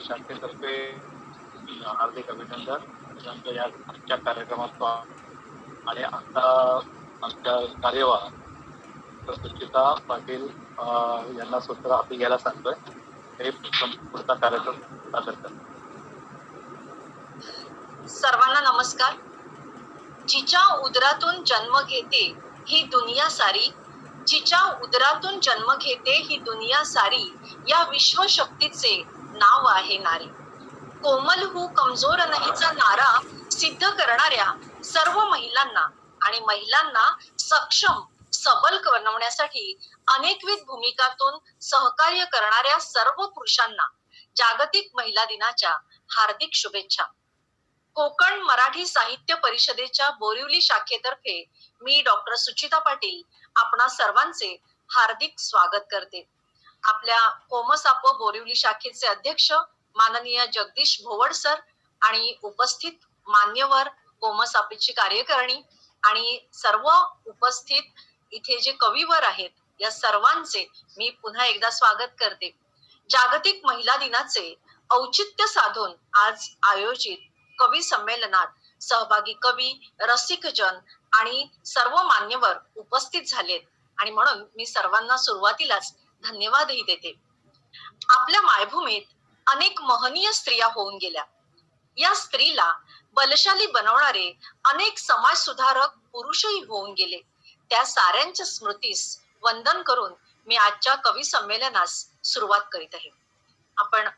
शाखेतर्फे हार्दिक अभिनंदन आमच्या या आजच्या कार्यक्रमात. आणि आता आमच्या कार्यवाह सुचिता पाटील यांना सूत्र हाती घ्यायला सांगतोय. ते पुढचा कार्यक्रम सादर करतात. सर्वांना नमस्कार. जिच्या उदरातून जन्म घेते ही दुनिया सारी, जिच्या उदरातून जन्म घेते ही दुनिया सारी, या विश्वशक्तीचे नाव आहे नारी. कोमल हूँ कमजोर नहीचा नारा सिद्ध करणाऱ्या सर्व महिलांना आणि महिलांना सक्षम सबल बनवण्यासाठी अनेकविध भूमिकातून सहकार्य करणाऱ्या सर्व पुरुषांना जागतिक महिला दिनाच्या हार्दिक शुभेच्छा. कोकण मराठी साहित्य परिषदेच्या बोरिवली शाखेतर्फे मी डॉक्टर सुचिता पाटील आपणा सर्वांचे हार्दिक स्वागत करते. आपल्या कोमसाप बोरिवली शाखेचे अध्यक्ष माननीय जगदीश भोवड सर आणि उपस्थित मान्यवर कोमसापेची कार्यकारिणी आणि सर्व उपस्थित इथे जे कविवर आहेत या सर्वांचे मी पुन्हा एकदा स्वागत करते. जागतिक महिला दिनाचे औचित्य साधून आज आयोजित कवी संमेलनात सहभागी कवी, रसिकजन आणि सर्व मान्यवर उपस्थित झालेत आणि म्हणून मी सर्वांना सुरुवातीलाच धन्यवादही देते. आपल्या मायभूमीत अनेक महनीय स्त्रिया होऊन गेल्या. या स्त्रीला बलशाली बनवणारे अनेक समाज सुधारक पुरुषही होऊन गेले. त्या साऱ्यांच्या स्मृतीस वंदन करून मी आजच्या कवी संमेलनास सुरुवात करीत आहे. आपण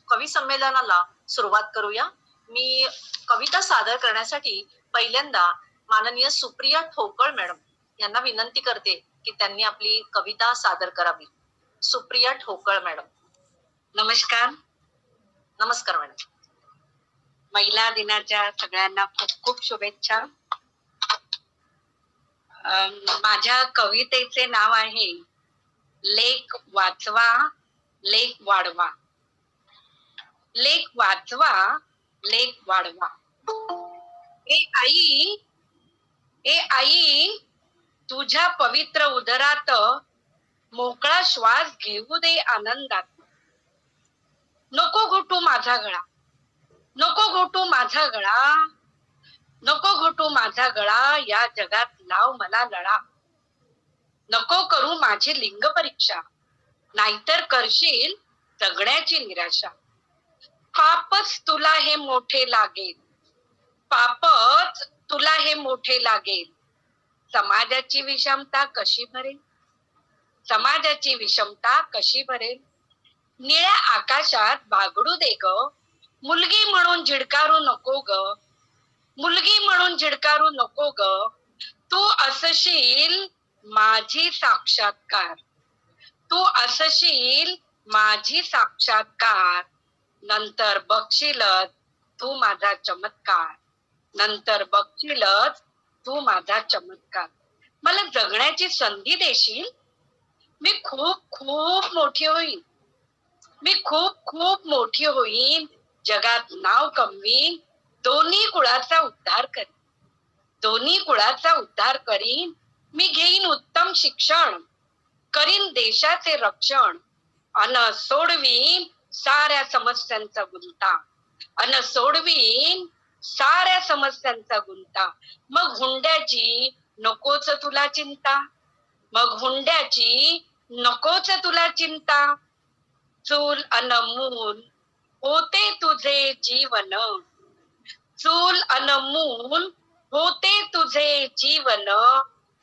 कवी संमेलनाला सुरुवात करूया. मी कविता सादर करण्यासाठी पहिल्यांदा माननीय सुप्रिया ठोकळ मॅडम यांना विनंती करते की त्यांनी आपली कविता सादर करावी. सुप्रिया ठोकळ मॅडम. नमस्कार. नमस्कार मॅडम. महिला दिनाच्या सगळ्यांना खूप खूप शुभेच्छा. माझ्या कवितेचे नाव आहे लेख वाचवा, लेख वाढवा. लेख वाचवा, लेख वाढवा. ए आई, तुझ्या पवित्र उदरात मोकळा श्वास घेऊ दे आनंदात. नको घोटू माझा गळा, नको घोटू माझा गळा, नको घोटू माझा गळा, या जगात लाव मला लळा. नको करू माझी लिंग परीक्षा, नाहीतर करशील जगण्याची निराशा. पापच तुला हे मोठे लागेल, पापच तुला हे मोठे लागेल. समाजाची विषमता कशी भरेल, समाजाची विषमता कशी भरेल. निळ्या आकाशात बागडू दे ग, मुलगी म्हणून झिडकारू नको ग, मुलगी म्हणून झिडकारू नको ग. तू असशील माझी साक्षात्कार, तू असशील माझी साक्षात्कार. नंतर बघशीलच तू माझा चमत्कार, नंतर बघशीलच तू माझा चमत्कार. मला जगण्याची संधी देशील, मी खूप खूप मोठी होईन, मी खूप खूप मोठी होईन. जगात नाव कमवीन, दोन्ही कुळाचा उद्धार करीन, दोन्ही कुळाचा उद्धार करीन. मी घेईन उत्तम शिक्षण, करीन देशाचे रक्षण. अन सोडवीन साऱ्या समस्यांचा गुंता, अन सोडवीन साऱ्या समस्यांचा गुंता. मग हुंड्याची नकोच तुला चिंता, मग हुंड्याची नकोच तुला चिंता. चूल अन मूल होते तुझे जीवन, चूल अन मूल होते तुझे जीवन.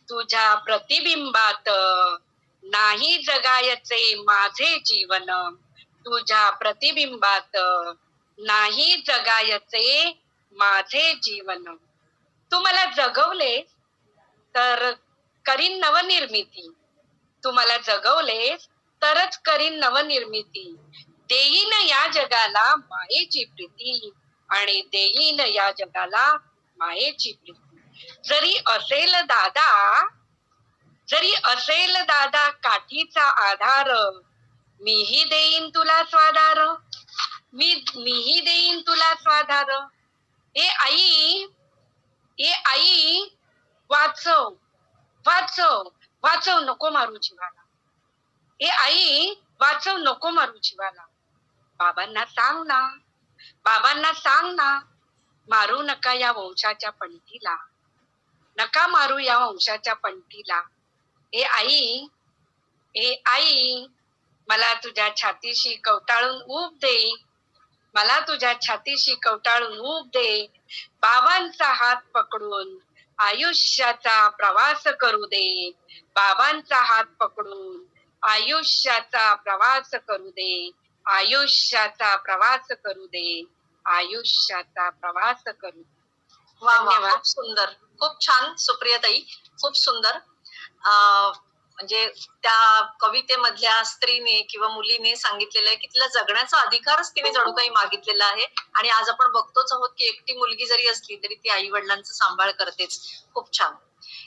तुझ्या प्रतिबिंबात नाही जगायचे माझे जीवन, तुझ्या प्रतिबिंबात नाही जगायचे माझे जीवन. तू मला जगवले तर करीन नवनिर्मिती, तू मला जगवले तरच करीन नवनिर्मिती. देईन या जगाला मायेची प्रीती, आणि देईन या जगाला मायेची प्रीती. जरी असेल दादा, जरी असेल दादा काठीचा आधार, मीही देईन तुला स्वाधार, मीही देईन तुला स्वाधार. ए आई, ए आई, वाचव वाचव वाचव, नको मारू जीवाला. ए आई, वाचव नको मारू जीवाला. बाबांना सांग ना, बाबांना सांग ना, मारू नका या वंशाच्या पंथीला, नका मारू या वंशाच्या पंथीला. ए आई, ए आई, मला तुझ्या छातीशी कवटाळून ऊब दे, मला तुझ्या छातीशी कवटाळून ऊब दे. बाबांचा हात पकडून आयुष्याचा प्रवास करू दे, बाबांचा हात पकडून आयुष्याचा प्रवास करू दे, आयुष्याचा प्रवास करू दे, आयुष्याचा प्रवास करू दे. वा वा, धन्यवाद. खूप सुंदर, खूप छान सुप्रियाताई, खूप सुंदर. म्हणजे त्या कवितेमधल्या स्त्रीने किंवा मुलीने सांगितलेलं आहे की तिला जगण्याचा अधिकारच तिने जणू काही मागितलेला आहे. आणि आज आपण बघतोच आहोत की एकटी मुलगी जरी असली तरी ती आई वडिलांचा सांभाळ करतेच. खूप छान.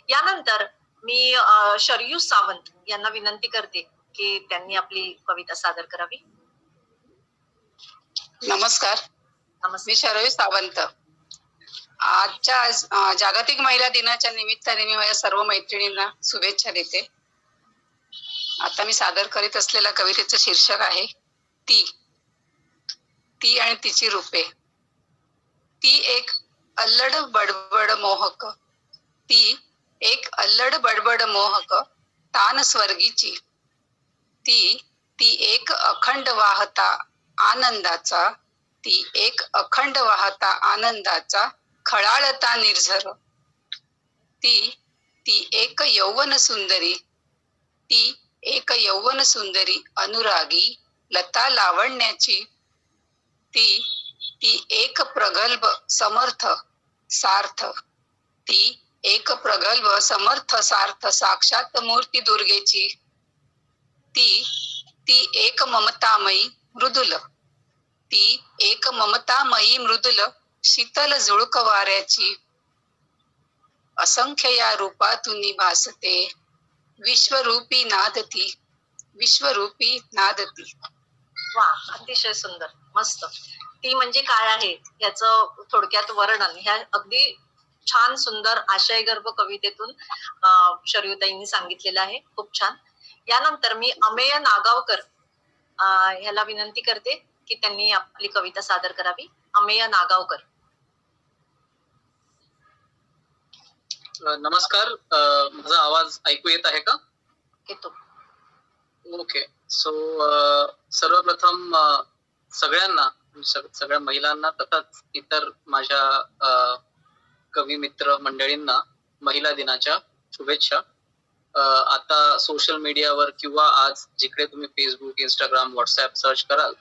यानंतर मी शरयू सावंत यांना विनंती करते की त्यांनी आपली कविता सादर करावी. नमस्कार, नमस्कार. मी शरयू सावंत. आजच्या जागतिक महिला दिनाच्या निमित्ताने मी माझ्या सर्व मैत्रिणींना शुभेच्छा देते. आता मी सादर करीत असलेल्या कवितेचं शीर्षक आहे ती. ती आणि तिची रूपे. ती एक अल्लड बडबड मोहक, ती एक अल्लड बडबड मोहक, तान स्वर्गीची. ती एक अखंड वाहता आनंदाचा, ती एक अखंड वाहता आनंदाचा खळाळता निर्झर. ती एक यौवन सुंदरी, ती एक यौवन सुंदरी अनुरागी लता लावण्याची. ती एक प्रगल्भ समर्थ सार्थ, ती एक प्रगल्भ समर्थ सार्थ साक्षात मूर्ती दुर्गेची. ती एक ममतामयी मृदुल, ती एक ममतामयी मृदुल शीतल झुळक वाऱ्याची. असंख्य या रूपातून भासते विश्वरूपी नादती, विश्वरूपी नादती. वा, अतिशय सुंदर, मस्त. ती म्हणजे काय आहे याचं थोडक्यात वर्णन ह्या अगदी छान सुंदर आशयगर्भ कवितेतून शरयूताईंनी सांगितलेलं आहे. खूप छान. यानंतर मी अमेय नागावकर ह्याला विनंती करते की त्यांनी आपली कविता सादर करावी. अमेय नागावकर. नमस्कार, माझा आवाज ऐकू येत आहे का? येतो. ओके. सो सर्वप्रथम सगळ्यांना, सगळ्या महिलांना तसंच इतर माझ्या कवी मित्र मंडळींना महिला दिनाच्या शुभेच्छा. आता सोशल मीडियावर किंवा आज जिकडे तुम्ही फेसबुक, इंस्टाग्राम, व्हॉट्सअप सर्च कराल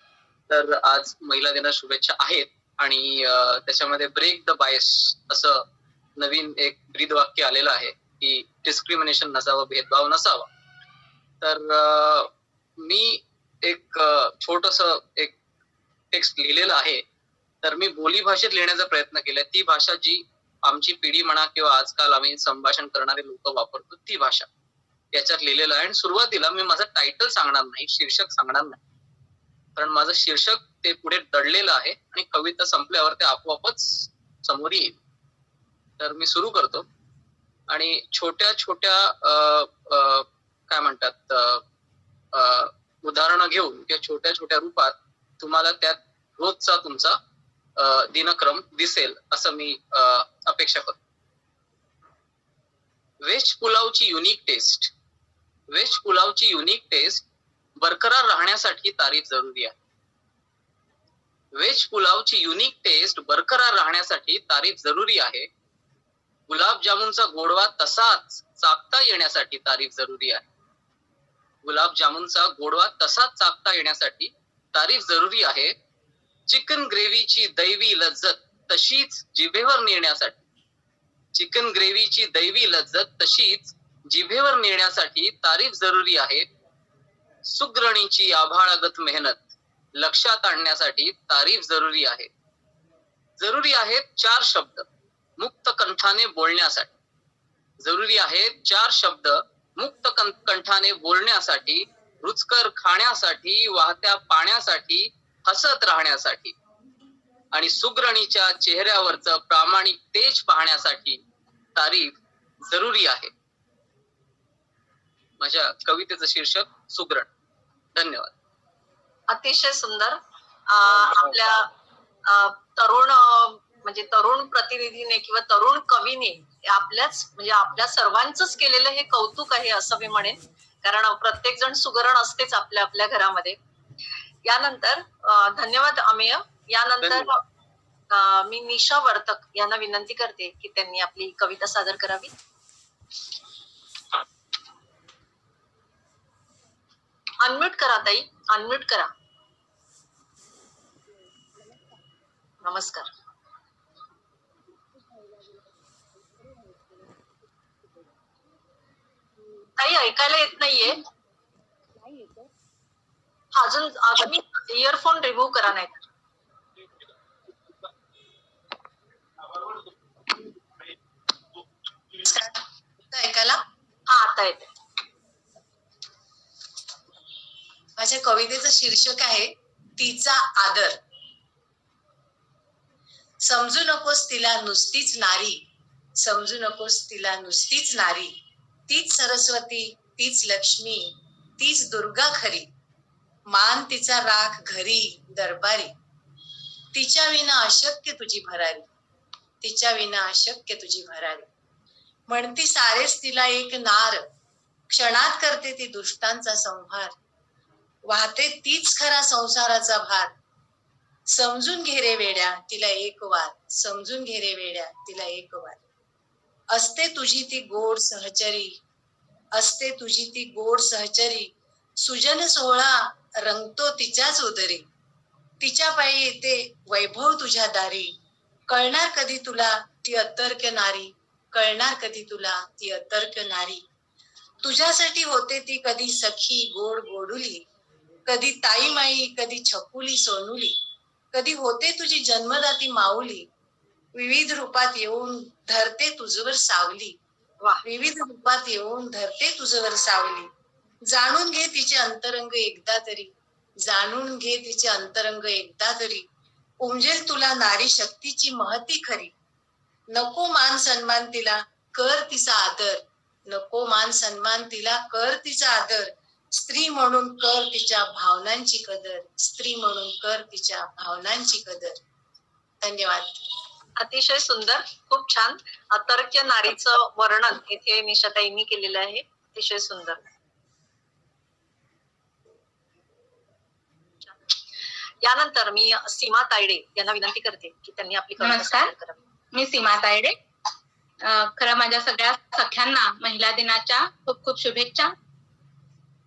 तर आज महिला दिना शुभेच्छा आहेत. आणि त्याच्यामध्ये ब्रेक द बायस असं नवीन एक ब्रीद वाक्य आलेलं आहे की डिस्क्रिमिनेशन नसावं, भेदभाव नसावा. तर मी एक छोटस एक टेक्स्ट लिहिलेलं आहे. तर मी बोली भाषेत लिहिण्याचा प्रयत्न केलाय, ती भाषा जी आमची पिढी म्हणा किंवा आजकाल आम्ही संभाषण करणारे लोक वापरतो ती भाषा याच्यात लिहिलेलं आहे. आणि सुरुवातीला मी माझं टायटल सांगणार नाही, शीर्षक सांगणार नाही, कारण माझं शीर्षक ते पुढे दडलेलं आहे आणि कविता संपल्यावर ते आपोआपच समोर येईल. तर मी सुरू करतो आणि छोट्या छोट्या काय म्हणतात उदाहरणं घेऊन किंवा छोट्या छोट्या रूपात तुम्हाला त्यात रोजचा तुमचा दिनक्रम दिसेल असं मी अपेक्षा करतो. व्हेज पुलावची युनिक टेस्ट. व्हेज पुलावची युनिक टेस्ट बरकरार राहण्यासाठी तारीफ जरुरी आहे. व्हेज पुलावची युनिक टेस्ट बरकरार राहण्यासाठी तारीफ जरुरी आहे. गुलाबजामुनचा गोडवा तसाच चाकता येण्यासाठी तारीफ जरुरी आहे. गुलाबजामुनचा गोडवा तसाच चाकता येण्यासाठी तारीफ जरुरी आहे. चिकन ग्रेव्हीची दैवी लज्जत तशीच जिभेवर नेण्यासाठी, चिकन ग्रेव्हीची दैवी लज्जत तशीच जिभेवर नेण्यासाठी तारीफ जरुरी आहे. सुगरणीची आभाळागत मेहनत लक्षात आणण्यासाठी तारीफ जरुरी आहे. जरुरी आहेत 4 शब्द मुक्त कंठाने बोलण्यासाठी. जरुरी आहेत 4 शब्द मुक्त कंठाने बोलण्यासाठी, रुचकर खाण्यासाठी, वाहत्या पाण्यासाठी, हसत राहण्यासाठी आणि सुगरणीच्या चेहऱ्यावरचं प्रामाणिक तेज पाहण्यासाठी तारीफ जरुरी आहे. माझ्या कवितेचं शीर्षक सुगरण. धन्यवाद. अतिशय सुंदर. आपल्या तरुण म्हणजे तरुण प्रतिनिधीने किंवा तरुण कवीने आपल्याच म्हणजे आपल्या सर्वांचंच केलेलं हे कौतुक आहे असं मी म्हणेन, कारण प्रत्येक जण सुगरण असतेच आपल्या आपल्या घरामध्ये. यानंतर धन्यवाद अमेय. यानंतर मी निशा वर्तक यांना विनंती करते की त्यांनी आपली कविता सादर करावी. अनम्यूट करा ताई, अनम्यूट करा. नमस्कार. ताई ऐकायला येत नाहीये. अजून तुम्ही इयरफोन रिमूव्ह करा. नाही ऐकायला? हा आता येते. माझ्या कवितेचं शीर्षक आहे तिचा आदर. समजू नकोस तिला नुसतीच नारी, समजू नकोस तिला नुसतीच नारी, तीच सरस्वती, तीच लक्ष्मी, तीच दुर्गा खरी, मान तिचा राख घरी दरबारी, तिच्या विना अशक्य तुझी भरारी, तिच्या विना अशक्य तुझी भरारी. म्हणती सारेच तिला एक नार, क्षणात करते ती दुष्टांचा संहार, वाहते तीच खरा संसाराचा भार. समजून घे रे वेड्या तिला एक वार, समजून घे रे वेड्या तिला एक वार. असते तुझी ती गोड सहचरी, असते तुझी ती गोड सहचरी, सुजन सोहळा रंगतो तिच्याच उदरी, तिच्या पायी येते वैभव तुझ्या दारी. कळणार कधी तुला ती अतर्क्य नारी, कळणार कधी तुला ती अतर्क्य नारी. तुझ्यासाठी होते ती कधी सखी गोड गोडुली, कधी ताई माई, कधी छकुली सोनुली, कधी होते तुझी जन्मदाती माऊली. विविध रूपात येऊन धरते तुझवर सावली, विविध रूपात येऊन धरते तुझवर सावली. जाणून घे तिचे अंतरंग एकदा तरी, जाणून घे तिचे अंतरंग एकदा तरी, उमजेल तुला नारी शक्तीची महती खरी. नको मान सन्मान तिला कर तिचा आदर, नको मान सन्मान तिला कर तिचा आदर. स्त्री म्हणून कर तिच्या भावनांची कदर, स्त्री म्हणून कर तिच्या भावनांची कदर. धन्यवाद. अतिशय सुंदर, खूप छान. अतर्क्य नारीचं वर्णन इथे निशाताईंनी केलेलं आहे. अतिशय सुंदर. यानंतर मी सीमा तायडे यांना विनंती करते की त्यांनी आपली कविता सादर करावी. मी सीमा तायडे. खरं माझ्या सगळ्या सख्यांना महिला दिनाच्या खूप खूप शुभेच्छा.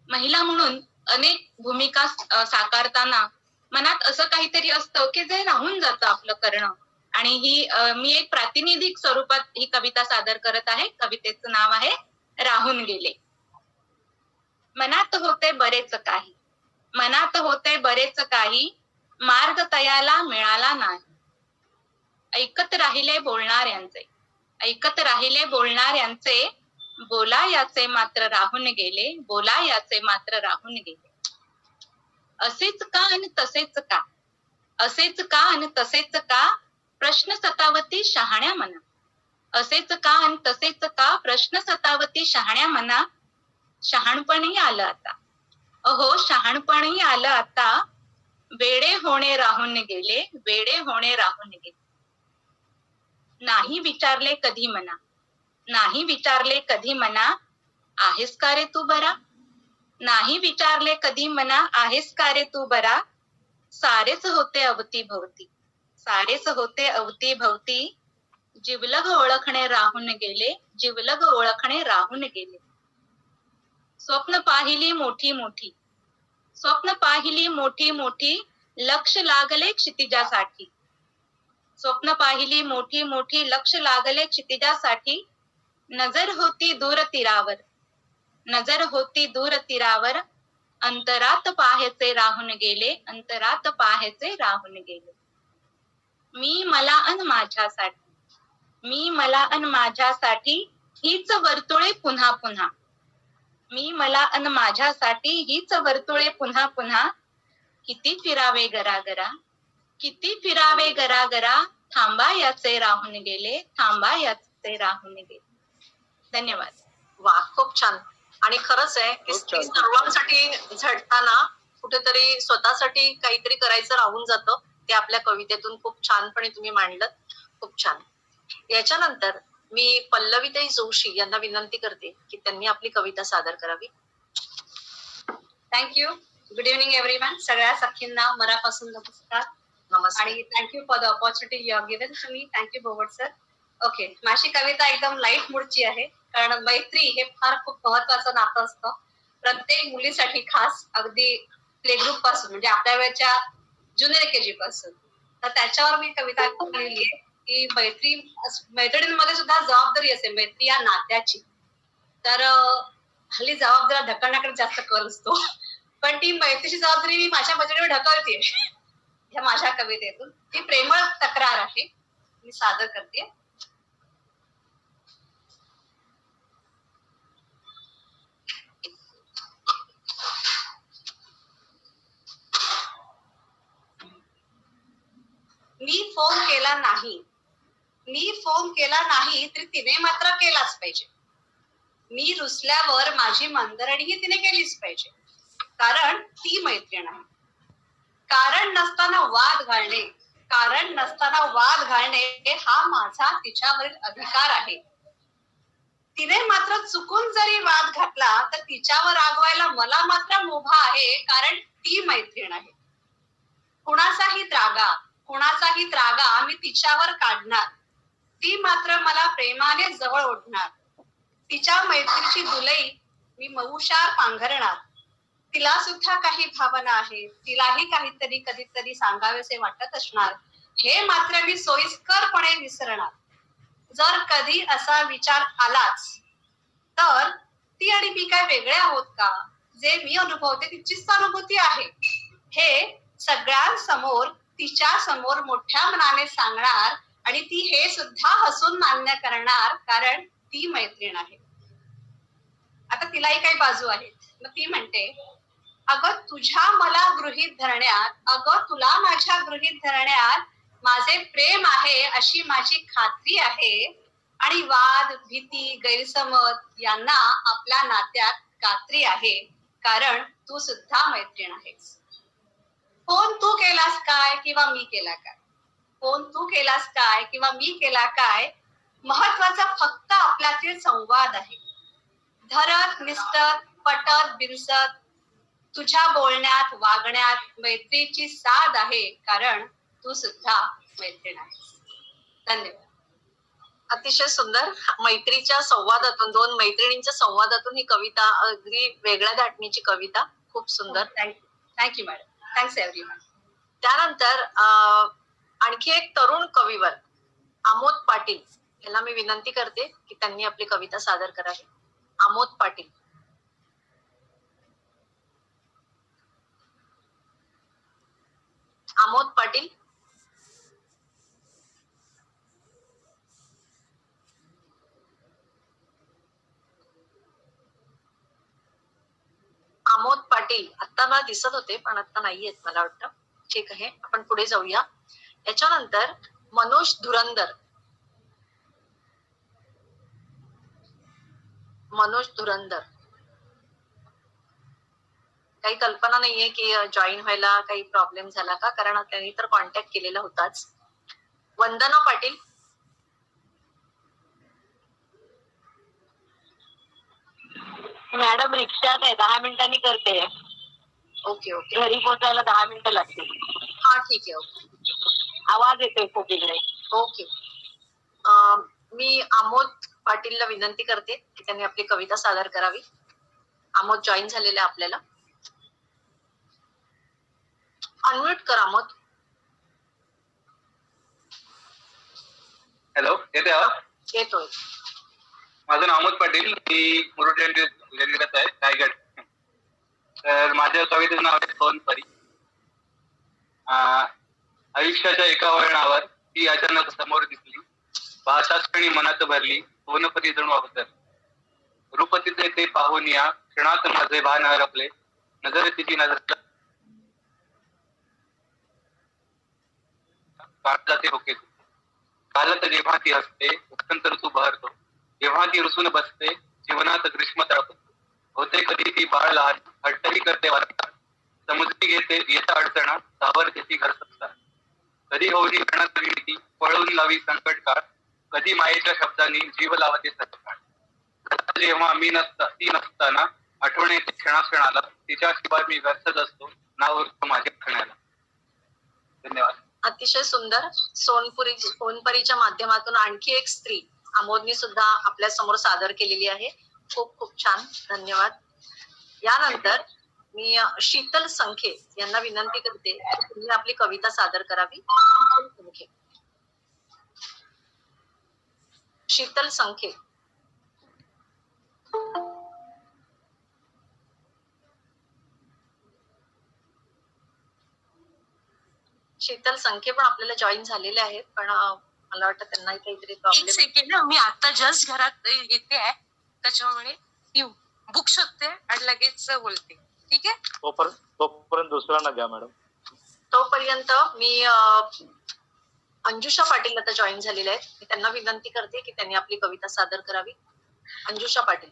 महिला म्हणून अनेक भूमिका साकारताना मनात असं काहीतरी असतं की जे राहून जातं आपलं करणं, आणि ही मी एक प्रातिनिधिक स्वरूपात ही कविता सादर करत आहे. कवितेचं नाव आहे राहून गेले. मनात होते बरेच काही, मनात होते बरेच काही, मार्ग तयाला मिळाला नाही. ऐकत राहिले बोलणाऱ्यांचे, ऐकत राहिले बोलणाऱ्यांचे, बोला याचे मात्र राहून गेले, बोला याचे मात्र राहून गेले. असेच का आणि तसेच का, असेच का आणि तसेच का, प्रश्न सतावती शहाण्या मना. असेच का आणि तसेच का, प्रश्न सतावती शहाण्या मना. शहाणपणी आलं आता, अहो शहाणपणी आलं आता, वेडे होणे राहून गेले, वेडे होणे राहून गेले. नाही विचारले कधी मना, नाही विचारले कधी मना, आहेस का रे तू बरा. नाही विचारले कधी मना, आहेस का रे तू बरा. सारेच होते अवती भवती, सारेच होते अवती भवती, जिवलग ओळखणे राहून गेले, जिवलग ओळखणे राहून गेले. स्वप्न पाहिली मोठी मोठी, स्वप्न पाहिली मोठी मोठी, लक्ष लागले क्षितिजासाठी. स्वप्न पाहिली मोठी मोठी, लक्ष लागले क्षितिजासाठी. नजर होती दूर तीरावर, नजर होती दूर तीरावर, अंतरात पाहायचे राहून गेले, अंतरात पाहायचे राहून गेले. मी मला अन माझ्यासाठी, मी मला अन माझ्यासाठी, हीच वर्तुळे पुन्हा पुन्हा. मी मला अन माझ्यासाठी, हीच वर्तुळे पुन्हा पुन्हा. किती फिरावे गरागरा, किती फिरावे गरागरा, थांबा याचे राहून गेले, थांबा याचे राहून गेले. धन्यवाद. वा, खूप छान. आणि खरंच आहे की स्त्री सर्वांसाठी झटताना कुठेतरी स्वतःसाठी काहीतरी करायचं राहून जातं, ते आपल्या कवितेतून खूप छानपणे तुम्ही मांडलं. खूप छान. याच्यानंतर मी पल्लवीताई जोशी यांना विनंती करते की त्यांनी आपली कविता सादर करावी. थँक्यू. Good evening everyone. सगळ्या सखींना मनापासून नमस्कार नमस्कार. आणि thank you for the opportunity you have given to me. Thank you भोवट सर. ओके, माझी कविता एकदम लाईट मूडची आहे, कारण मैत्री हे फार खूप महत्वाचं नातं असतं प्रत्येक मुलीसाठी, खास अगदी प्ले ग्रुप पासून, म्हणजे आपल्या वेळच्या ज्युनियर केजी पासून. तर त्याच्यावर मी कविता लिहिली आहे की मैत्रिणींमध्ये सुद्धा जबाबदारी असते मैत्री या नात्याची. तर हल्ली जबाबदारी ढकलण्याकडे जास्त कल असतो, पण ती मैत्रीची जबाबदारी मी माझ्या मैत्रिणीवर ढकलते ह्या माझ्या कवितेतून. ती प्रेमळ तक्रार आहे, मी सादर करते. मी फोन केला नाही तरी तिने मात्र केलाच पाहिजे. मी रुसल्यावर माझी मनधरणीही तिने केलीच पाहिजे, कारण ती मैत्रीण आहे. कारण नसताना वाद घालणे हा माझा तिच्यावरील अधिकार आहे. तिने मात्र चुकून जरी वाद घातला तर तिच्यावर रागवायला मला मात्र मुभा आहे, कारण ती मैत्रीण आहे. कुणाचाही त्रागा मी तिच्यावर काढणार, ती मात्र मला प्रेमाने जवळ ओढणार. तिच्या मैत्रीची दुलई मी मऊशार पांघरणार. तिला सुद्धा काही भावना आहेत, तिलाही काहीतरी कधीतरी सांगावेसे वाटत असणार, हे मात्र मी सोयीस्करपणे विसरणार. जर कधी असा विचार आलाच तर ती आणि मी काय वेगळे आहोत का? जे मी अनुभवते तिचीच अनुभूती आहे, हे सगळ्यांसमोर तिच्या समोर मोठ्या मनाने सांगणार आणि ती हे सुद्धा हसून मान्य करणार, कारण ती मैत्रीण आहे. आता तिलाही काही बाजू आहेत. मग ती म्हणते, अगं तुझ्या मला गृहीत धरण्यात, अगं तुला माझ्या गृहीत धरण्यात माझे प्रेम आहे अशी माझी खात्री आहे, आणि वाद, भीती, गैरसमज यांना आपल्या नात्यात कात्री आहे, कारण तू सुद्धा मैत्रीण आहेस. फोन तू केलास काय किंवा मी केला काय, महत्वाचा फक्त आपल्यातील संवाद आहे. धरत निसटत पटत बिनसत तुझ्या बोलण्यात वागण्यात मैत्रीची साध आहे, कारण तू सुद्धा मैत्रीण आहेस. धन्यवाद. अतिशय सुंदर. मैत्रीच्या संवादातून, दोन मैत्रिणींच्या संवादातून ही कविता, अगदी वेगळ्या धाटणीची कविता, खूप सुंदर. Thank you madam. Thanks everyone. त्यानंतर आणखी एक तरुण कविवर आमोद पाटील यांना मी विनंती करते की त्यांनी आपली कविता सादर करावी. आमोद पाटील. आमोद पाटील. आमोद पाटील आता मला दिसत होते पण आता नाहीयेत मला वाटतं. ठीक आहे, आपण पुढे जाऊया. याच्यानंतर मनोज धुरंदर. काही कल्पना नाहीये की जॉईन व्हायला काही प्रॉब्लेम झाला का, कारण त्यांनी तर कॉन्टॅक्ट केलेला होताच. वंदना पाटील. मॅडम रिक्षात आहे, 10 मिनिटांनी करते. ओके ओके, घरी पोहोचायला 10 मिनिटं लागतील. हा ठीक आहे. ओके, आवाज येतोय खूप इकडे. ओके. मी आमोद पाटीलला विनंती करते की त्यांनी आपली कविता सादर करावी. आमोद जॉईन झालेले आपल्याला. अनम्यूट कर आमोद. हॅलो, येते आवाज? येतोय. माझं नाव अमोद पाटील, मी मुरुड जंजिरात आहे, रायगड. तर माझ्या कवितेचं नाव आहे सोनपरी. आयुष्याच्या एका वळणावर ती अचानक समोर दिसली, पाहताच क्षणी मनात भरली, सोनपरी जणू अवतर. रूप तिचे ते पाहून या क्षणात माझे भान हरपले, नजर तिची नजर जाते होके. कालत जेव्हा ती हसते वसंत ऋतू बहरतो, जेव्हा ती रुसून बसते जीवनात ग्रीष्म तळपतो. होते कधी ती बाळ लहान, हट्टही करते वारंवार, समजली घेते येता अडचणा सावर त्याची घर सत्ता. कधी होऊनी गणात रीती पळून लावी संकट काळ, कधी मायेच्या शब्दांनी जीव लावते सत्काळ. जेव्हा ती नसताना आठवण येते क्षणाक्षणाला, तिच्याशिवाय मी व्यर्थच असतो नाव उरतो माझ्या खाण्याला. धन्यवाद. अतिशय सुंदर. सोनपरीच्या माध्यमातून आणखी एक स्त्री आमोदनी सुद्धा आपल्या समोर सादर केलेली आहे. खूप खूप छान, धन्यवाद. यानंतर मी शीतल संखे यांना विनंती करते की तुम्ही आपली कविता सादर करावी. शीतल संखे. शीतल संखे पण आपल्याला जॉईन झालेले आहेत, पण मला वाटतं त्यांनाही काहीतरी एक प्रॉब्लेम. सेकंड, मी आता जस्ट घरात येते आहे, त्याच्यामुळे येऊ बुक शकते आणि लगेच बोलते. ठीक आहे, तोपर्यंत दुसऱ्यांना द्या मॅडम. तोपर्यंत मी अंजुषा पाटील आता जॉईन झालेले आहेत. मी त्यांना विनंती करते की त्यांनी आपली कविता सादर करावी. अंजुषा पाटील.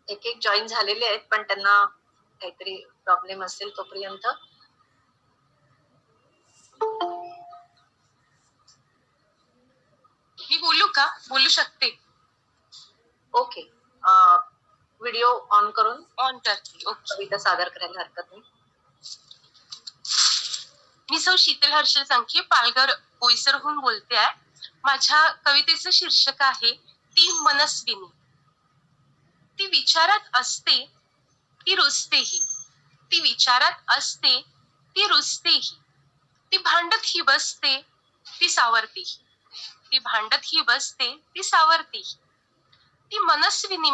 एक एक जॉईन झालेले आहेत, पण त्यांना काहीतरी प्रॉब्लेम असेल. तोपर्यंत मी बोलू का? बोलू शकते. ओके, व्हिडिओ ऑन करून ऑन करते. ओके, कविता सादर करायला हरकत नाही. मी सौ शीतल हर्षल संखे पालघर बोईसरहून बोलते आहे. माझ्या कवितेचं शीर्षक आहे ती मनस्विनी. ती विचारात असते ती रुसतेही, ती विचारात असते ती रुसतेही, ती भांडत ही बसते ती सावरतेही, ती भांडत ही बसते ती सावरतेही. ती मनस्विनी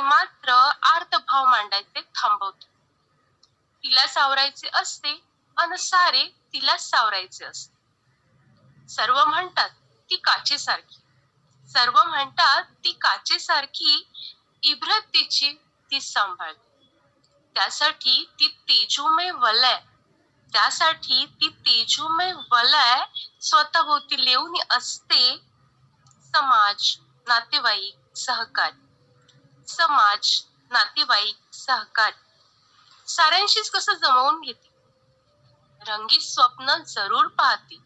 मात्र आर्त भाव मांडायचे थांबवते. तिला सावरायचे असते अन सारे तिला सावरायचे असते. सर्व म्हणतात ती काचेसारखी, सर्व म्हणतात ती काचेसारखी, इब्रत तिची ती सांभाळते. त्यासाठी ती तेजोमय वलय, त्यासाठी ती तेजोमय वलय स्वतःभोवती लेऊन असते. समाज, नातेवाईक, सहकारी, समाज, नातेवाईक, सहकारी साऱ्यांशीच कसं जमवून घेते. रंगीत स्वप्न जरूर पाहते,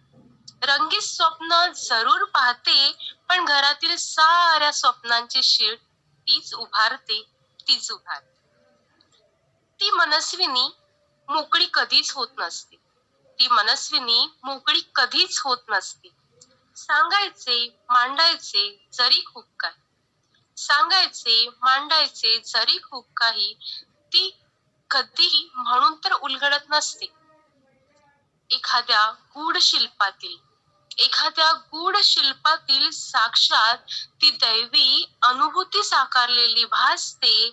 रंगीत स्वप्न जरूर पाहते, पण घरातील साऱ्या स्वप्नांचे शीळ तीच उभारते, तीच उभारते. ती मनस्विनी मोकळी कधीच होत नसते, ती मनस्विनी मोकळी कधीच होत नसते. सांगायचे मांडायचे जरी खूप काही, सांगायचे मांडायचे जरी खूप काही, ती कधी म्हणून तर उलगडत नसते. एखाद्या गूढ शिल्पातील साक्षात ती दैवी अनुभूती साकारलेली भासते.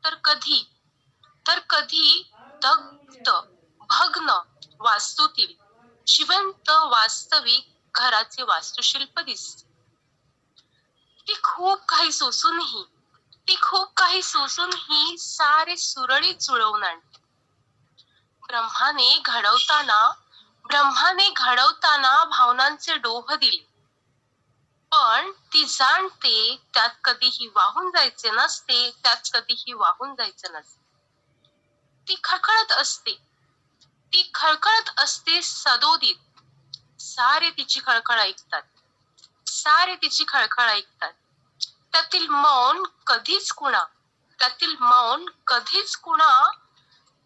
तर कधी दग्ध भग्न वास्तूतील जिवंत वास्तविक घराचे वास्तुशिल्प दिसते. ती खूप काही सोसूनही सारे सुरळीत जुळवून आणते. ब्रह्माने घडवताना भावनांचे डोह दिले, पण ती जाणते त्यात कधीही वाहून जायचे नसते, त्यात कधीही वाहून जायचे नसते. ती खळखळत असते सदोदित. सारे तिची खळखळ ऐकतात, सारे तिची खळखळ ऐकतात. त्यातील मौन कधीच कुणा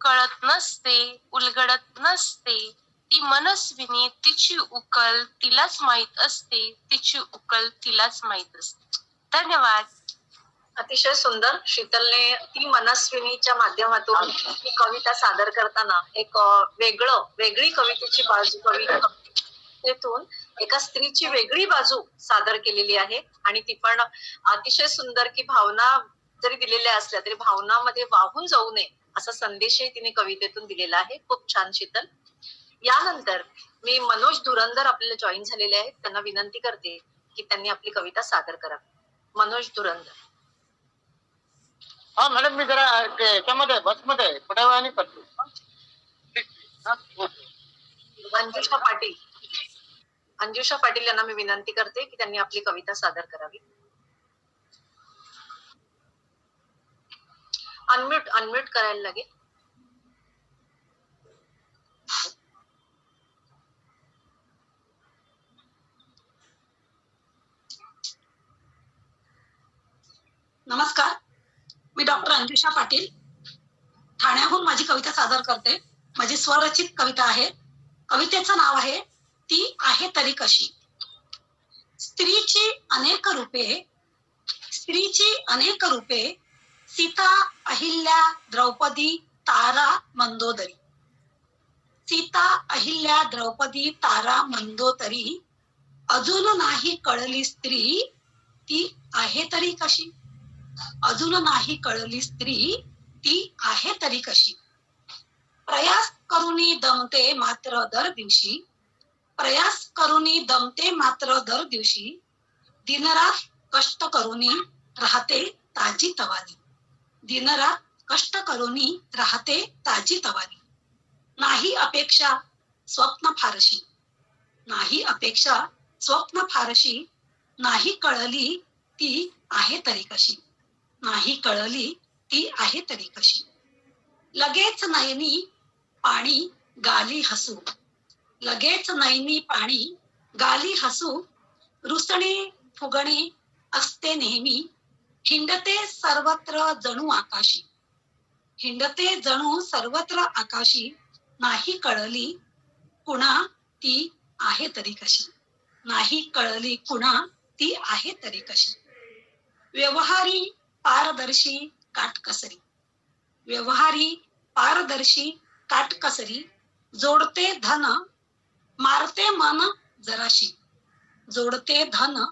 कळत नसते, उलगडत नसते. ती मनस्विनी तिची उकल तिलाच माहित असते, तिची उकल तिलाच माहित असते. धन्यवाद. अतिशय सुंदर. शीतलने ती मनस्विनीच्या माध्यमातून ही कविता सादर करताना एक वेगळी कवितेची बाजू, कवितेतून एका स्त्रीची वेगळी बाजू सादर केलेली आहे. आणि ती पण अतिशय सुंदर, की भावना जरी दिलेल्या असल्या तरी भावनामध्ये वाहून जाऊ नये असा संदेशही तिने कवितेतून दिलेला आहे. खूप छान शीतल. यानंतर मी मनोज धुरंधर आपल्याला जॉईन झालेले आहेत, त्यांना विनंती करते की त्यांनी आपली कविता सादर करावी. मनोज धुरंधर. हा मॅडम, मी जरा याच्यामध्ये बसमध्ये थोड्या वेळाने करतो. अंजुषा पाटील. अंजुषा पाटील यांना मी विनंती करते की त्यांनी आपली कविता सादर करावी. अनम्यूट करायला लागेल. नमस्कार, मी डॉक्टर अंजुषा पाटील ठाण्याहून माझी कविता सादर करते. माझी स्वरचित कविता आहे. कवितेचं नाव आहे ती आहे तरी कशी. स्त्रीची अनेक रूपे सीता, अहिल्या, द्रौपदी, तारा, मंदोदरी. सीता, अहिल्या, द्रौपदी, तारा, मंदोदरी. अजून नाही कळली स्त्री ती आहे तरी कशी. अजून नाही कळली स्त्री ती आहे तरी कशी. प्रयास करूनी दमते मात्र दर दिवशी. प्रयास करूनी दमते मात्र दर दिवशी. दिनरात कष्ट करूनी राहते ताजी तवानी. दिनरात कष्ट करूनी राहते ताजी तवानी. नाही अपेक्षा स्वप्न फारशी. नाही अपेक्षा स्वप्न फारशी. नाही कळली ती आहे तरी कशी. नाही कळली ती आहे तरी कशी. लगेच नयनी पाणी गाली हसू. लगेच नयनी पाणी गाली हसू. रुसणे फुगणे असते नेहमी. हिंडते सर्वत्र जणू आकाशी. हिंडते जणू सर्वत्र आकाशी. नाही कळली कुणा ती आहे तरी कशी. नाही कळली कुणा ती आहे तरी कशी. व्यवहारी पारदर्शी काटकसरी. व्यवहारी पारदर्शी काटकसरी. जोडते धन मारते मन जराशी. जोडते धन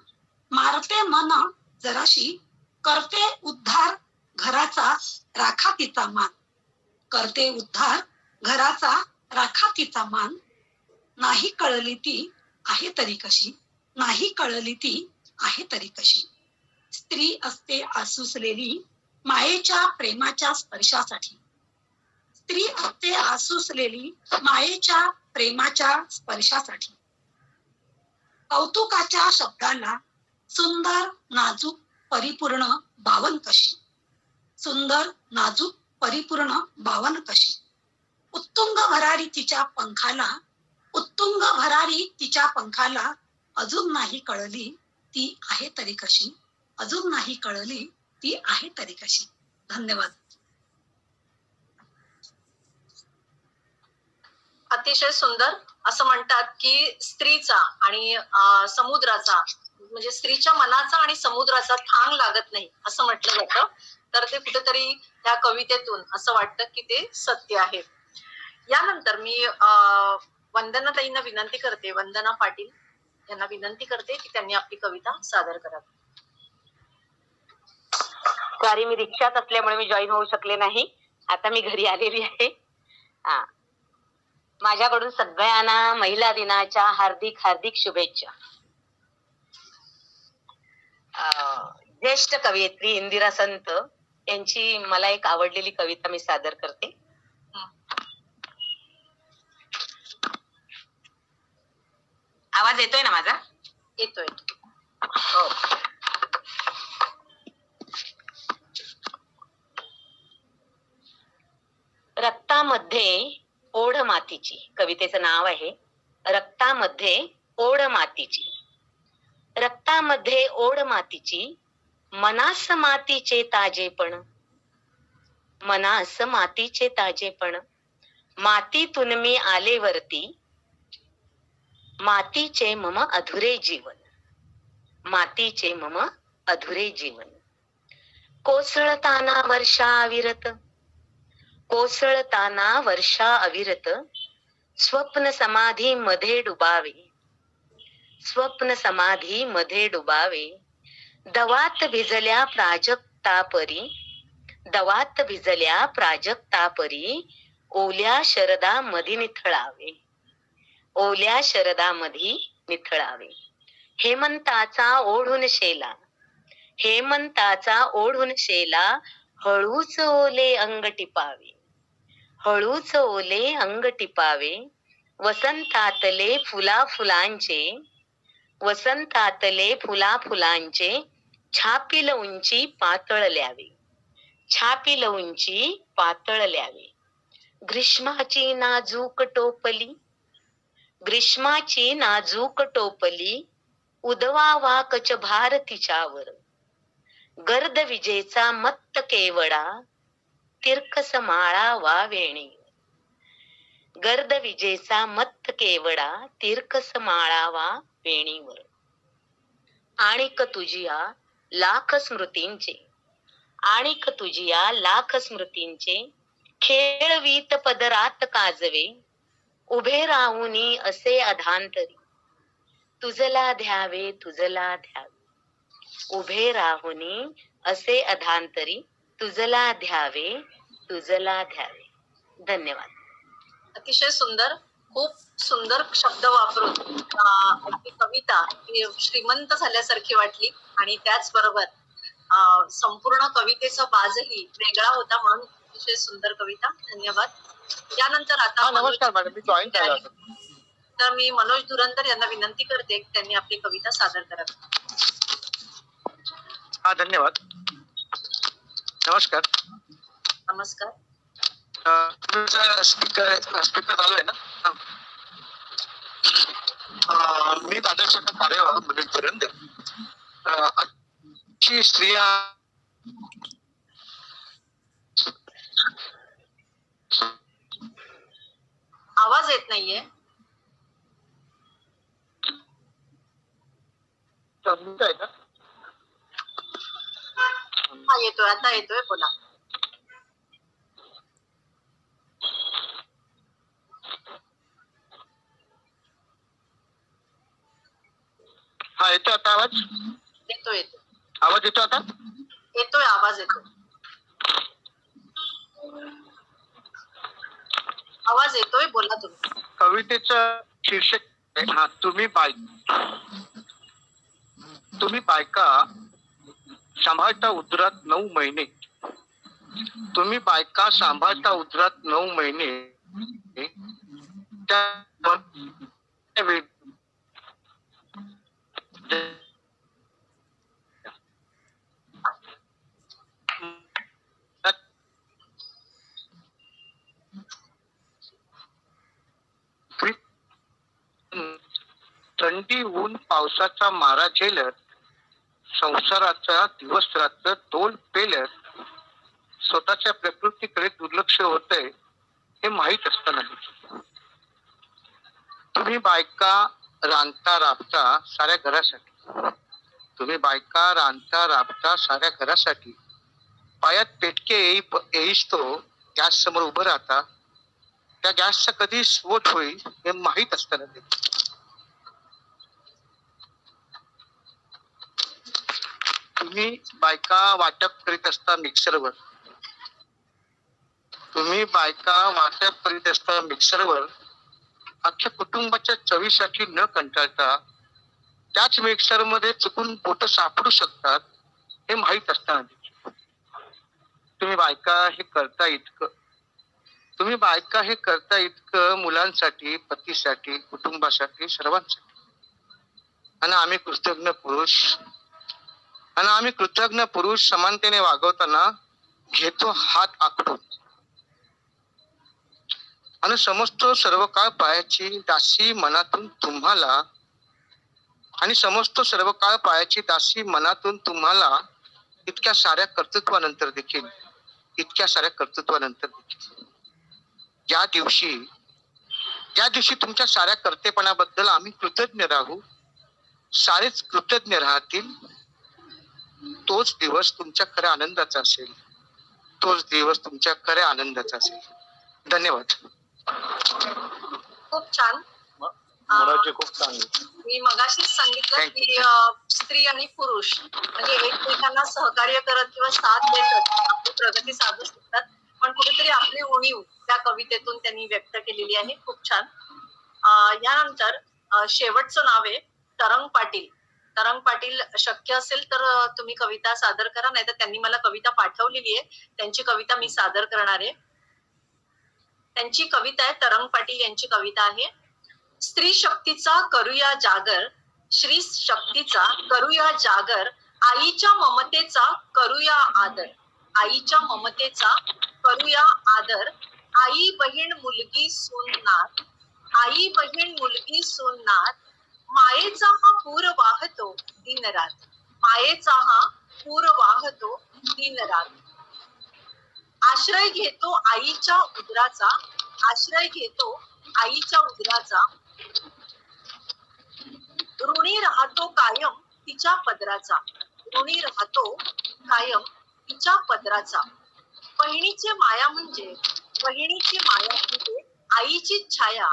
मारते मन जराशी. करते उद्धार घराचा राखा तिचा मान. करते उद्धार घराचा राखा तिचा मान. नाही कळली ती आहे तरी कशी. नाही कळली ती आहे तरी कशी. स्त्री असते आसुसलेली मायेच्या प्रेमाच्या स्पर्शासाठी. स्त्री असते आसुसलेली मायेच्या प्रेमाच्या स्पर्शासाठी. कौतुकाच्या शब्दाला सुंदर नाजूक परिपूर्ण बावन कशी. सुंदर नाजूक परिपूर्ण बावन कशी. उत्तुंग भरारी तिच्या पंखाला. उत्तुंग भरारी तिच्या पंखाला. अजून नाही कळली ती आहे तरी कशी. अजून नाही कळली ती आहे तरी कशी. धन्यवाद. अतिशय सुंदर. असं म्हणतात की स्त्रीचा आणि समुद्राचा म्हणजे स्त्रीच्या मनाचा आणि समुद्राचा थांग लागत नाही असं म्हटलं जातं. तर ते कुठेतरी ह्या कवितेतून असं वाटतं की ते सत्य आहे. यानंतर मी वंदनाताईंना विनंती करते, वंदना पाटील यांना विनंती करते की त्यांनी आपली कविता सादर करावी. सॉरी, मी रिक्षात असल्यामुळे मी जॉईन होऊ शकले नाही. आता मी घरी आलेली आहे. माझ्याकडून सगळ्यांना महिला दिनाच्या हार्दिक हार्दिक शुभेच्छा. ज्येष्ठ कवयित्री इंदिरा संत यांची मला एक आवडलेली कविता मी सादर करते. आवाज येतोय ना माझा? येतोय. हो. रक्तामध्ये ओढ मातीची. कवितेचं नाव आहे रक्तामध्ये ओढ मातीची. रक्तामध्ये ओढ मातीची. मनास मातीचे ताजेपण. मनास मातीचे ताजेपण. मातीतून मी आले वरती. मातीचे मम अधुरे जीवन. मातीचे मम अधुरे जीवन. कोसळताना वर्षा अविरत. कोसळताना वर्षा अविरत. स्वप्न समाधी मध्ये डुबावे. स्वप्न समाधी मध्ये डुबावे. दवात भिजल्या प्राजक्तापरी. दवात भिजल्या प्राजक्तापरी. ओल्या शरदा मधी निथळावे. ओल्या शरदा मधी निथळावे. हेमंताचा ओढून शेला. हेमंताचा ओढून शेला. हळूच ओले अंग टिपावे. हळूच ओले अंग टिपावे, वसंतातले फुला फुलांचे, वसंतातले फुला फुलांचे, छापील उंची पातळल्यावे, छापील उंची पातळल्यावे. ग्रीष्माची नाजूक टोपली, ग्रीष्माची नाजूक टोपली, उदवावा कचभार तिच्यावर. गर्द विजेचा मत्त केवडा, तिरकस माळावा वेणीवर. गर्द विजेचा मत्त केवडा, तिरकस माळावा वेणीवर. आणिक तुझिया लाख स्मृतींचे, आणिक तुझिया लाख स्मृतींचे, खेळवीत पदरात काजवे, उभे राहुनी असे अधांतरी. तुझला ध्यावे, तुझला ध्यावे, उभे राहुनी असे अधांतरी, तुझला ध्यावे, तुझला ध्यावे. धन्यवाद. अतिशय सुंदर, खूप सुंदर शब्द वापरून आपली कविता ही श्रीमंत झाल्यासारखी वाटली आणि त्याचबरोबर संपूर्ण कवितेचा बाजही वेगळा होता, म्हणून अतिशय सुंदर कविता. धन्यवाद. यानंतर आता नमस्कार मॅडम, मी जॉईन झालो. तर मी मनोज धुरंदर यांना विनंती करते की त्यांनी आपली कविता सादर करावी. हा, धन्यवाद. नमस्कार. नमस्कार. स्पीकर चालू आहे ना? मी आदर्श मनोज धुरंदर. स्त्रिया आवाज येत नाहीये. आहे का? हा, येतोय, आता येतोय, बोला. हा, येतोय आता आवाज? येतोय, येतोय. आवाज येतो आता? येतोय, आवाज येतोय. आवाज येतोय, बोला तुम्ही. कवितेचं शीर्षक हा, तुम्ही बायका सांभाळता उदरात 9 महिने. तुम्ही बायका सांभाळता उदरात 9 महिने. थंडी ऊन पावसाचा मारा झेलत, संसाराचा दिवस रात्र तोल पेलत, स्वतःच्या प्रकृतीकडे दुर्लक्ष होतंय हे माहीत असताना तुम्ही बायका रांधता राबता साऱ्या घरासाठी. तुम्ही बायका रांधता राबता साऱ्या घरासाठी. पायात पेटके येईस तो गॅस समोर उभं राहता. त्या गॅसचा कधी स्फोट होईल हे माहीत असताना तुम्ही बायका वाटप करीत असता मिक्सरवर. तुम्ही बायका वाटप करीत असता मिक्सरवर. अख्ख्या कुटुंबाच्या चवीसाठी न कंटाळता त्याच मिक्सर मध्ये चुकून बोट सापडू शकतात हे माहीत असताना तुम्ही बायका हे करता इतकं. तुम्ही बायका हे करता इतकं मुलांसाठी, पतीसाठी, कुटुंबासाठी, सर्वांसाठी. आणि आम्ही कृतज्ञ पुरुष समानतेने वागवताना घेतो हात आखडून आणि समजतो सर्व काळ पायाची दासी मनातून तुम्हाला. आणि समजतो सर्व काळ पायाची दासी मनातून तुम्हाला. इतक्या साऱ्या कर्तृत्वानंतर देखील ज्या दिवशी तुमच्या साऱ्या कर्तेपणाबद्दल आम्ही कृतज्ञ राहू, सारेच कृतज्ञ राहतील, तोच दिवस तुमच्या खऱ्या आनंदाचा असेल. तोच दिवस तुमच्या खऱ्या आनंदाचा असेल. धन्यवाद. खूप छान. खूप चांगली. मी मगाशीच सांगितलं की स्त्री आणि पुरुष म्हणजे एकमेकांना सहकार्य करत किंवा साथ देत आपली प्रगती साधू शकतात, पण कुठेतरी आपली उणीव त्या कवितेतून त्यांनी व्यक्त केलेली आहे. खूप छान. यानंतर शेवटचं नाव आहे तरंग पाटील. तरंग पाटील, शक्य असेल तर तुम्ही कविता सादर करा, नाही तर त्यांनी मला कविता पाठवलेली आहे, त्यांची कविता मी सादर करणार आहे. त्यांची कविता आहे, तरंग पाटील यांची कविता आहे. स्त्री शक्तीचा करूया जागर, श्री शक्तीचा करूया जागर, आईच्या ममतेचा करूया आदर, आईच्या ममतेचा करूया आदर. आई बहीण मुलगी सून नात, आई बहीण मुलगी सून नात, मायेचा हा पूर वाहतो दिनरात, मायेचा हा पूर वाहतो दिनरात. आश्रय घेतो आईच्या उदराचा, आश्रय घेतो आईच्या उदराचा, ऋणी राहतो कायम तिच्या पदराचा, ऋणी राहतो कायम तिच्या पदराचा. बहिणीची माया म्हणजे, बहिणीची माया म्हणजे आईची छाया,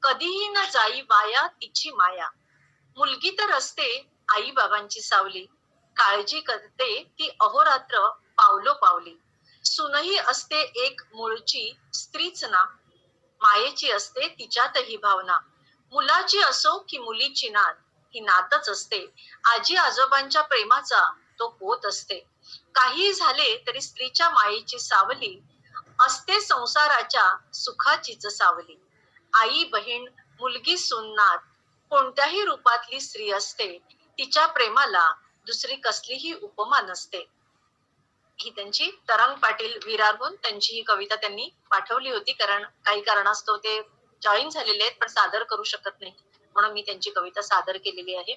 कधीही न जाई वाया तिची माया. मुलगी तर असते आई बाबांची सावली, काळजी करते ती अहोरात्र पावलो पावली. सुनही असते एक मूळची स्त्रीच ना, मायेची असते तिच्यातही भावना. मुलाची असो की मुलीची नात, ही नातच असते आजी आजोबांच्या प्रेमाचा तो पोत असते. काही झाले तरी स्त्रीच्या मायेची सावली असते संसाराच्या सुखाचीच सावली. आई बहीण मुलगी सून नात, कोणत्याही रूपातली स्त्री असते, तिच्या प्रेमाला दुसरी कसलीही उपमा नसते. ही त्यांची तरंग पाटील विरारहून त्यांची ही कविता त्यांनी पाठवली होती, कारण काही कारणास्तव ते जॉईन झालेले आहेत पण सादर करू शकत नाही, म्हणून मी त्यांची कविता सादर केलेली आहे.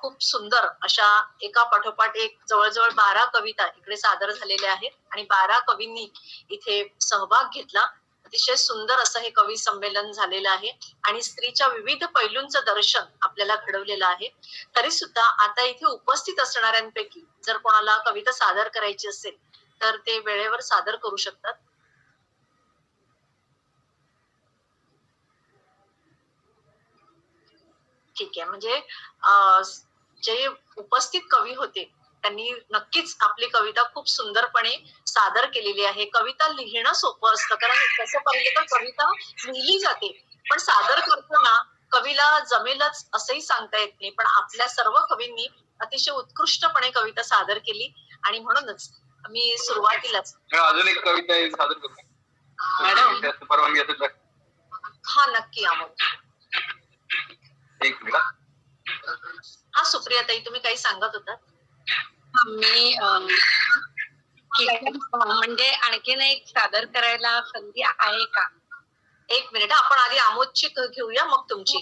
खूप सुंदर अशा एका पाठोपाठ एक जवळजवळ 12 कविता इकडे सादर झालेल्या आहेत आणि 12 कवींनी इथे सहभाग घेतला. अतिशय सुंदर असं हे कवी संमेलन झालेलं आहे आणि स्त्रीच्या विविध पैलूंचं दर्शन आपल्याला घडवलेलं आहे. तरी सुद्धा आता इथे उपस्थित असणाऱ्यांपैकी जर कोणाला कविता सादर करायची असेल तर ते वेळेवर सादर करू शकतात. ठीक आहे, म्हणजे जे उपस्थित कवी होते त्यांनी नक्कीच आपली कविता खूप सुंदरपणे सादर केलेली आहे. कविता लिहिणं सोपं असतं, कारण कसं पाहिलं तर कविता लिहिली जाते पण सादर करताना कवीला जमेलच असंही सांगता येत नाही. पण आपल्या सर्व कवींनी अतिशय उत्कृष्टपणे कविता सादर केली आणि म्हणूनच मी सुरुवातीलाच अजून एक कविता सादर करू मॅडम. परवानगी असेल तर. हा नक्की आमोद. एक मिनिट. हा सुप्रिया ताई, तुम्ही काही सांगत होता. मी म्हणजे आणखीन एक सादर करायला संधी आहे का? एक मिनिट, आपण आधी आमोदची घेऊया मग तुमची.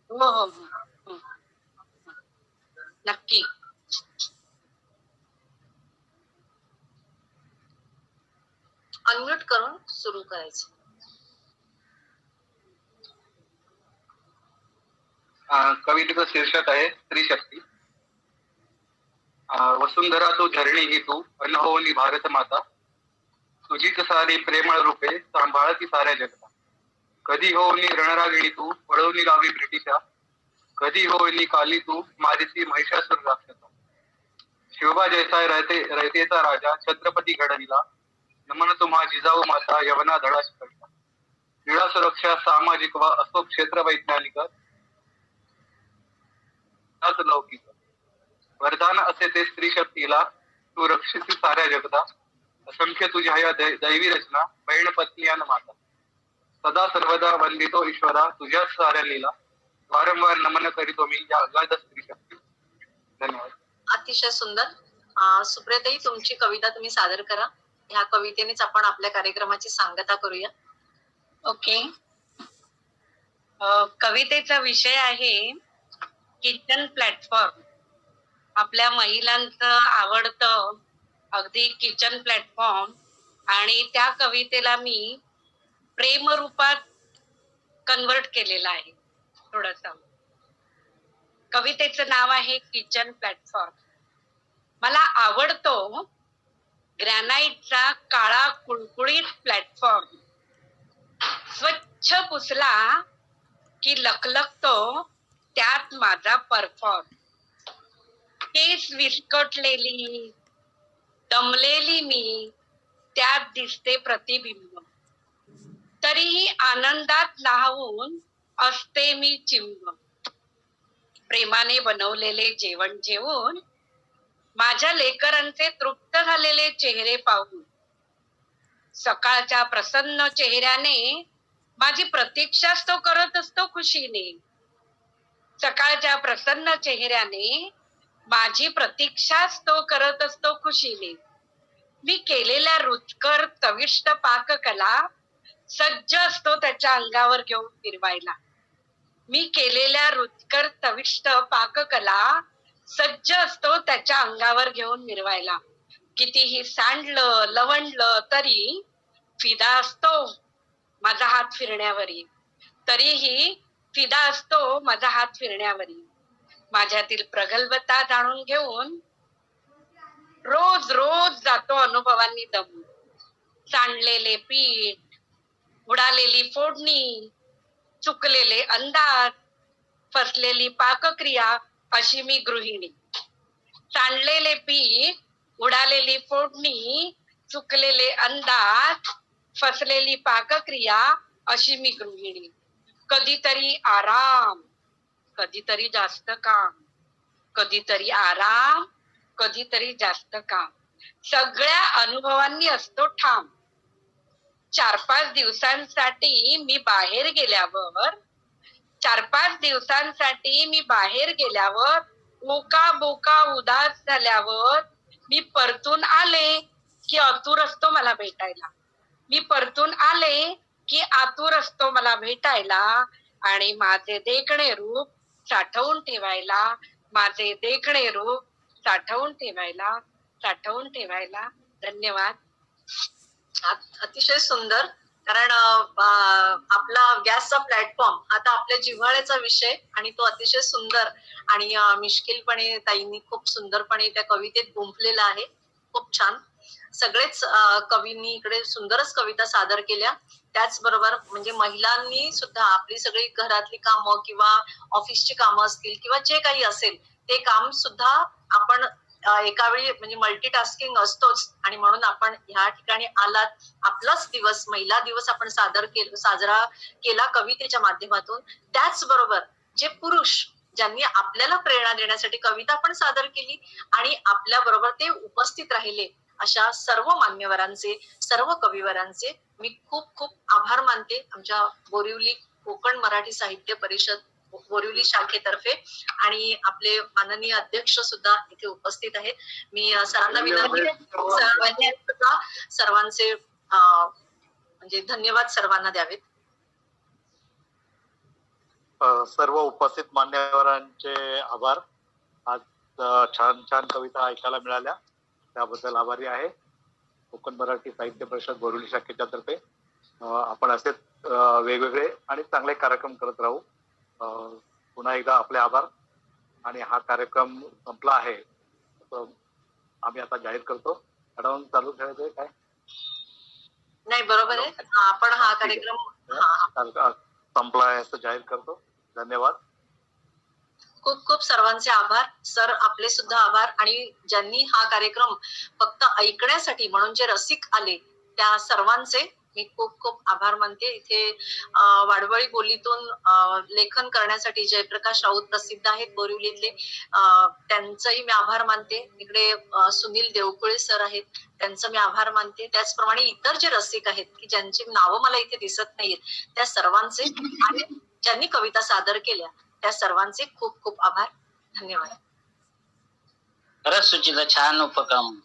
हो हो हो नक्की. अनम्यूट करून सुरू करायचं. कवितेचं शीर्षक आहे स्त्री शक्ती. वसुंधरा तू झरणी ही तू अनहोनी भारत माता, तुझीच सारी प्रेमळ रूपे सांभाळती साऱ्या जगता. कधी होनी रणरागिणी तू पळवणी लावी ब्रिटिशा, कधी होनी काली तू मारिसी महिषासुर राक्षसा. शिवबा जैसा रयतेचा राजा छत्रपती घडविला, नमन तुम्हा जिजाऊ माता यवना धडा शिकविला. क्रीडा सुरक्षा सामाजिक व असो क्षेत्र वैज्ञानिक लौकिक वरदान असे ते स्त्री शक्तीला, तू रक्षिसी साऱ्या जगता. असंख्य तुझ्या या दैवी रचना बहीण पत्नी आणि माता. सदा सर्वदा वंदितो ईश्वरा तुझ्या साऱ्या लीला, वारंवार नमन करीतो मी या अगाध स्त्री शक्ती. धन्यवाद. अतिशय सुंदर. सुप्रियाताई, तुमची कविता तुम्ही सादर करा. ह्या कवितेनेच आपण आपल्या कार्यक्रमाची सांगता करूया. ओके. कवितेचा विषय आहे किचन प्लॅटफॉर्म. आपल्या महिलांचं आवडतं अगदी किचन प्लॅटफॉर्म, आणि त्या कवितेला मी प्रेम रूपात कन्वर्ट केलेला आहे थोडंसं. कवितेचं नाव आहे किचन प्लॅटफॉर्म. मला आवडतो ग्रॅनाइटचा काळा कुळकुळीत प्लॅटफॉर्म. स्वच्छ पुसला की लखलखतो त्यात माझा परफॉर्म. केस विस्कटलेली दमलेली मी त्यात दिसते प्रतिबिंब, तरीही आनंदात न्हावून असते मी चिंब. प्रेमाने बनवलेले जेवण जेवून माझ्या लेकरांचे तृप्त झालेले चेहरे पाहून सकाळच्या प्रसन्न चेहऱ्याने माझी प्रतीक्षाच तो करत असतो खुशीने. सकाळच्या प्रसन्न चेहऱ्याने माझी प्रतीक्षाच तो करत असतो खुशीने. मी केलेल्या रुचकर चविष्ट पाककला सज्ज असतो त्याच्या अंगावर घेऊन फिरवायला. मी केलेल्या रुचकर चविष्ट पाककला सज्ज असतो त्याच्या अंगावर घेऊन मिरवायला. कितीही सांडलं लवंडलं तरी फिदा असतो माझा हात फिरण्यावरी. तरीही फिदा असतो माझा हात फिरण्यावरी. माझ्यातील प्रगल्भता जाणून घेऊन रोज रोज जातो अनुभवांनी दमून. सांडलेले पीठ, उडालेली फोडणी, चुकलेले अंदाज, फसलेली पाकक्रिया अशी मी गृहिणी. सांडलेले पीठ, उडालेली फोडणी, चुकलेले अंदाज, फसलेली पाकक्रिया अशी मी गृहिणी. कधीतरी आराम, कधीतरी जास्त काम, कधीतरी आराम, कधीतरी जास्त काम. सगळ्या अनुभवांनी असतो ठाम. 4-5 दिवसांसाठी मी बाहेर गेल्यावर, 4-5 दिवसांसाठी मी बाहेर गेल्यावर, ओका बोका उदास झाल्यावर मी परतून आले की आतुर असतो मला भेटायला. मी परतून आले की आतुर असतो मला भेटायला. आणि माझे देखणे रूप साठवून ठेवायला, माझे देखणे रूप साठवून ठेवायला, साठवून ठेवायला. धन्यवाद. अतिशय सुंदर. कारण आपला गॅसचा प्लॅटफॉर्म आता आपल्या जिव्हाळ्याचा विषय आणि तो अतिशय सुंदर आणि मिश्किलपणे ताईंनी खूप सुंदरपणे त्या कवितेत गुंफलेला आहे. खूप छान. सगळेच कवींनी इकडे सुंदरच कविता सादर केल्या. त्याचबरोबर म्हणजे महिलांनी सुद्धा आपली सगळी घरातली कामं किंवा ऑफिसची कामं असतील किंवा जे काही असेल ते काम सुद्धा आपण एका वेळी म्हणजे मल्टीटास्किंग असतोच. आणि म्हणून आपण ह्या ठिकाणी आलात. आपलाच दिवस, महिला दिवस आपण साजरा केला कवितेच्या माध्यमातून. त्याचबरोबर जे पुरुष ज्यांनी आपल्याला प्रेरणा देण्यासाठी कविता पण सादर केली आणि आपल्या बरोबर ते उपस्थित राहिले, अशा सर्व मान्यवरांचे, सर्व कविवरांचे मी खूप खूप आभार मानते. आमच्या बोरिवली कोकण मराठी साहित्य परिषद बोरिवली शाखेतर्फे आणि आपले माननीय अध्यक्ष सुद्धा इथे उपस्थित आहेत. मी सरांना विनंती सर्वांचे म्हणजे धन्यवाद सर्वांना द्यावेत. सर्व उपस्थित मान्यवरांचे आभार. आज छान छान कविता ऐकायला मिळाल्या, त्याबद्दल आभारी आहे. कोकण मराठी साहित्य परिषद बोरिवली शाखेच्या तर्फे आपण असेच वेगवेगळे आणि चांगले कार्यक्रम करत राहू. पुन्हा एकदा आपले आभार. आणि हा कार्यक्रम संपला आहे आम्ही आता जाहीर करतो. मॅडम चालू ठेवायचंय काय? नाही, बरोबर आहे. आपण हा कार्यक्रम संपला आहे असं जाहीर करतो. धन्यवाद. खूप खूप सर्वांचे आभार. सर आपले सुद्धा आभार. आणि ज्यांनी हा कार्यक्रम फक्त ऐकण्यासाठी म्हणून जे रसिक आले त्या सर्वांचे मी खूप खूप आभार मानते. इथे वाडवळी बोलीतून लेखन करण्यासाठी जयप्रकाश राऊत प्रसिद्ध आहेत बोरिवलीतले, त्यांचाही मी आभार मानते. इकडे सुनील देवकुळे सर आहेत, त्यांचं मी आभार मानते. त्याचप्रमाणे इतर जे रसिक आहेत की ज्यांची नावं मला इथे दिसत नाहीयेत, त्या सर्वांचे आणि ज्यांनी कविता सादर केल्या त्या सर्वांचे खूप खूप आभार. धन्यवाद. खरंच सुचिता, छान उपक्रम.